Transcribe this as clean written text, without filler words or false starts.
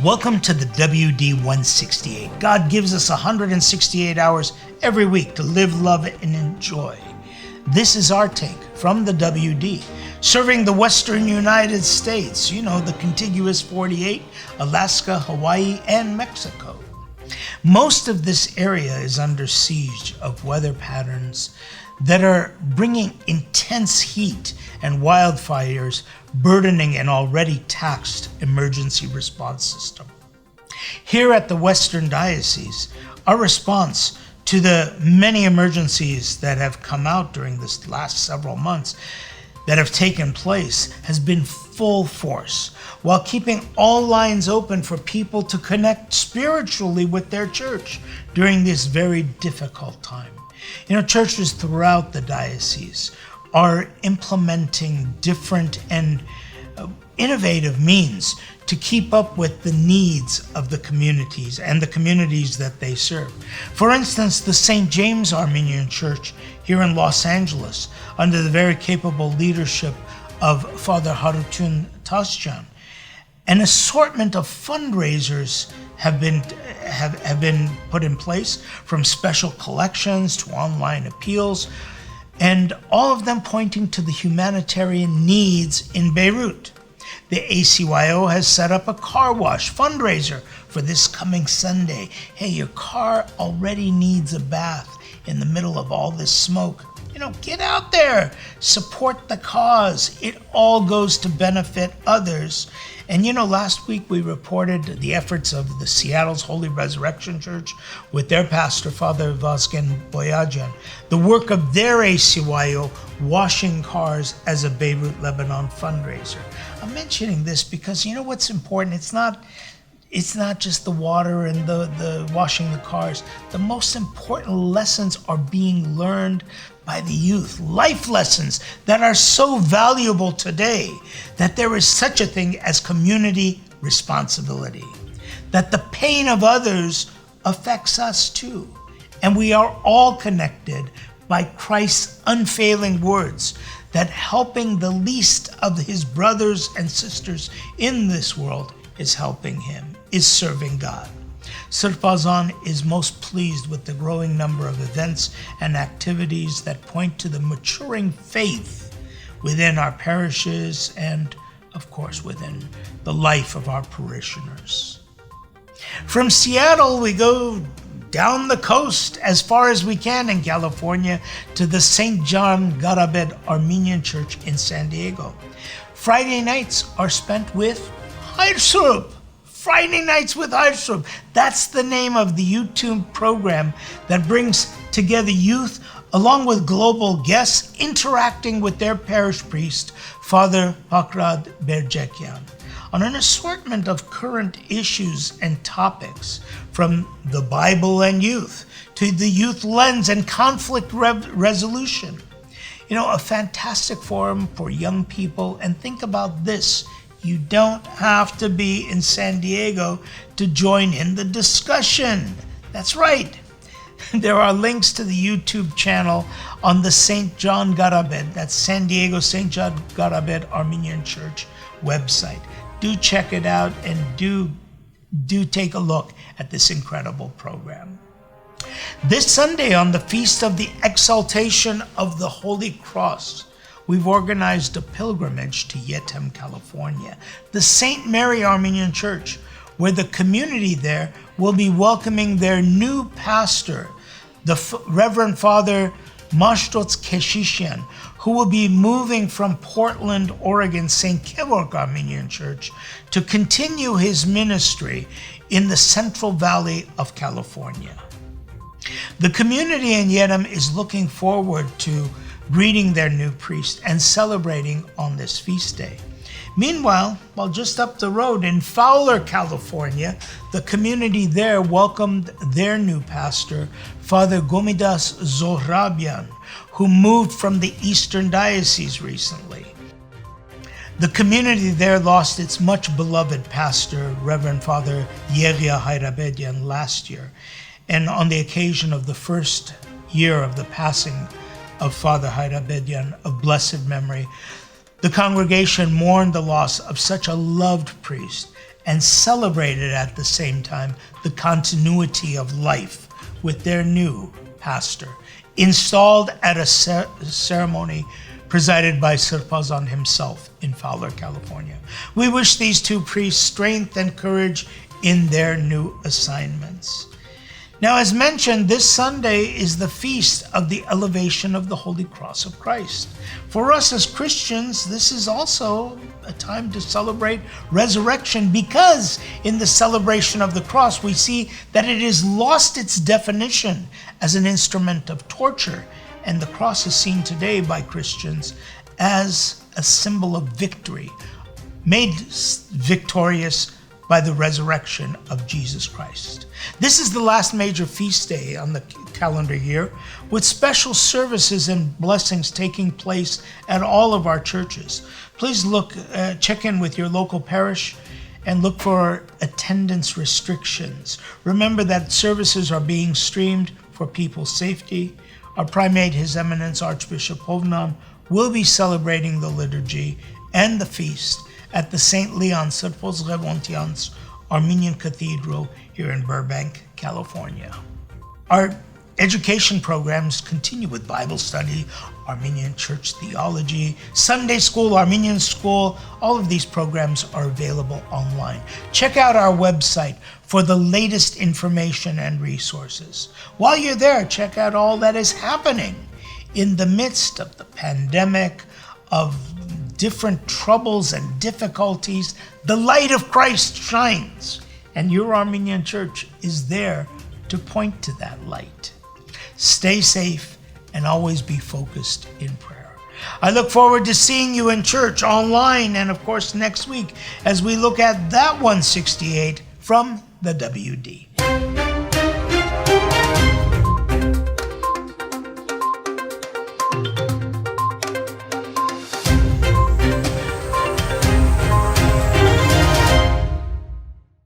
Welcome to the WD168. God gives us 168 hours every week to live, love, and enjoy. This is our take from the WD, serving the western United States, the contiguous 48, Alaska, Hawaii, and Mexico. Most of this area is under siege of weather patterns that are bringing intense heat and wildfires, burdening an already taxed emergency response system. Here at the Western Diocese, our response to the many emergencies that have come out during this last several months that have taken place has been full force, while keeping all lines open for people to connect spiritually with their church during this very difficult time. Churches throughout the diocese are implementing different and innovative means to keep up with the needs of the communities and the communities that they serve. For instance, the St. James Armenian Church here in Los Angeles, under the very capable leadership of Father Harutun Tasjan, an assortment of fundraisers have been put in place, from special collections to online appeals, and all of them pointing to the humanitarian needs in Beirut. The ACYO has set up a car wash fundraiser for this coming Sunday. Hey, your car already needs a bath in the middle of all this smoke. Get out there, support the cause. It all goes to benefit others. And last week we reported the efforts of the Seattle's Holy Resurrection Church with their pastor, Father Vazken Movsesian, the work of their ACYO washing cars as a Beirut, Lebanon fundraiser. I'm mentioning this because what's important? It's not just the water and the washing the cars. The most important lessons are being learned by the youth, life lessons that are so valuable today, that there is such a thing as community responsibility, that the pain of others affects us too, and we are all connected by Christ's unfailing words that helping the least of his brothers and sisters in this world is helping him, is serving God. Sirpazan is most pleased with the growing number of events and activities that point to the maturing faith within our parishes and, of course, within the life of our parishioners. From Seattle, we go down the coast as far as we can in California to the St. John Garabed Armenian Church in San Diego. Friday nights are spent with Hayrsub. Friday Nights with Hayrsub. That's the name of the YouTube program that brings together youth along with global guests interacting with their parish priest, Father Pakrad Berjekian, on an assortment of current issues and topics, from the Bible and youth to the youth lens and conflict resolution. A fantastic forum for young people. And think about this. You don't have to be in San Diego to join in the discussion. That's right. There are links to the YouTube channel on the St. John Garabed, that's San Diego St. John Garabed Armenian Church website. Do check it out and do take a look at this incredible program. This Sunday, on the Feast of the Exaltation of the Holy Cross, we've organized a pilgrimage to Yettem, California, the St. Mary Armenian Church, where the community there will be welcoming their new pastor, the Reverend Father Mashtots Keshishian, who will be moving from Portland, Oregon, St. Kevork Armenian Church to continue his ministry in the Central Valley of California. The community in Yettem is looking forward to greeting their new priest and celebrating on this feast day. Meanwhile, while just up the road in Fowler, California, the community there welcomed their new pastor, Father Gomidas Zohrabian, who moved from the Eastern Diocese recently. The community there lost its much beloved pastor, Reverend Father Yeria Hayrabedian, last year, and on the occasion of the first year of the passing of Father Hayrabedian of blessed memory, the congregation mourned the loss of such a loved priest and celebrated at the same time the continuity of life with their new pastor, installed at a ceremony presided by Sirpazan himself in Fowler, California. We wish these two priests strength and courage in their new assignments. Now, as mentioned, this Sunday is the feast of the elevation of the Holy Cross of Christ. For us as Christians, this is also a time to celebrate resurrection, because in the celebration of the cross, we see that it has lost its definition as an instrument of torture, and the cross is seen today by Christians as a symbol of victory, made victorious by the resurrection of Jesus Christ. This is the last major feast day on the calendar year, with special services and blessings taking place at all of our churches. Please check in with your local parish and look for attendance restrictions. Remember that services are being streamed for people's safety. Our primate, His Eminence Archbishop Hovnan, will be celebrating the liturgy and the feast at the St. Leon Sirpos Revontians Armenian Cathedral here in Burbank, California. Our education programs continue with Bible study, Armenian church theology, Sunday school, Armenian school. All of these programs are available online. Check out our website for the latest information and resources. While you're there, check out all that is happening in the midst of the pandemic, of different troubles and difficulties. The light of Christ shines, and your Armenian church is there to point to that light. Stay safe and always be focused in prayer. I look forward to seeing you in church, online, and of course next week as we look at that 168 from the WD.